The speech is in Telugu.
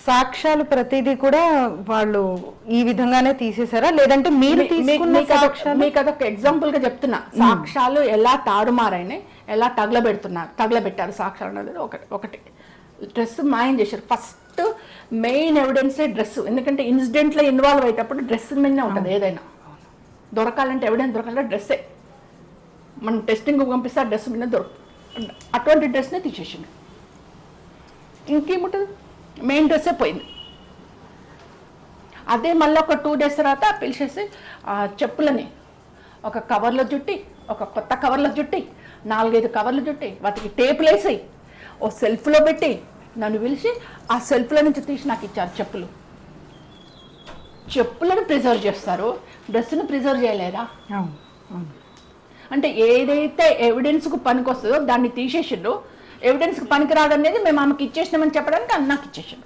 సాక్ష్యాలు ప్రతిదీ కూడా వాళ్ళు ఈ విధంగానే తీసేసారా, లేదంటే మీరు తీసుకున్న సాక్ష్యాలు? మీకు అదొక ఎగ్జాంపుల్ గా చెప్తున్నా. సాక్ష్యాలు ఎలా తారుమారైనాయి, ఎలా తగలబెట్టారు సాక్ష్యాలు అనేది ఒకటి. డ్రెస్ మాయం చేశారు. ఫస్ట్ మెయిన్ ఎవిడెన్సే డ్రెస్. ఎందుకంటే ఇన్సిడెంట్లో ఇన్వాల్వ్ అయ్యేటప్పుడు డ్రెస్ మీదనే ఉంటుంది. ఏదైనా దొరకాలంటే ఎవిడెన్స్ దొరకాలంటే డ్రెస్సే. మనం టెస్టింగ్ పంపిస్తే డ్రెస్ మీద దొరుకుతుంది. అటువంటి డ్రెస్నే తీసేసింది. ఇంకేముంటుంది, మెయిన్ డ్రెస్సే పోయింది. అదే మళ్ళీ ఒక 2 days తర్వాత పిలిచేసి చెప్పులని ఒక కవర్లో చుట్టి, ఒక కొత్త కవర్లో చుట్టి, 4-5 కవర్లు చుట్టి, వాటికి టేపులు వేసి ఓ సెల్ఫ్లో పెట్టి నన్ను పిలిచి ఆ సెల్ఫ్లో నుంచి తీసి నాకు ఇచ్చారు. చెప్పులను ప్రిజర్వ్ చేస్తారు, డ్రెస్సును ప్రిజర్వ్ చేయలేరా? అంటే ఏదైతే ఎవిడెన్స్కు పనికి వస్తుందో దాన్ని తీసేసిండు. ఎవిడెన్స్కి పనికి రాదనేది మేము ఆమెకి ఇచ్చేసినామని చెప్పడానికి నాకు ఇచ్చేసాడు.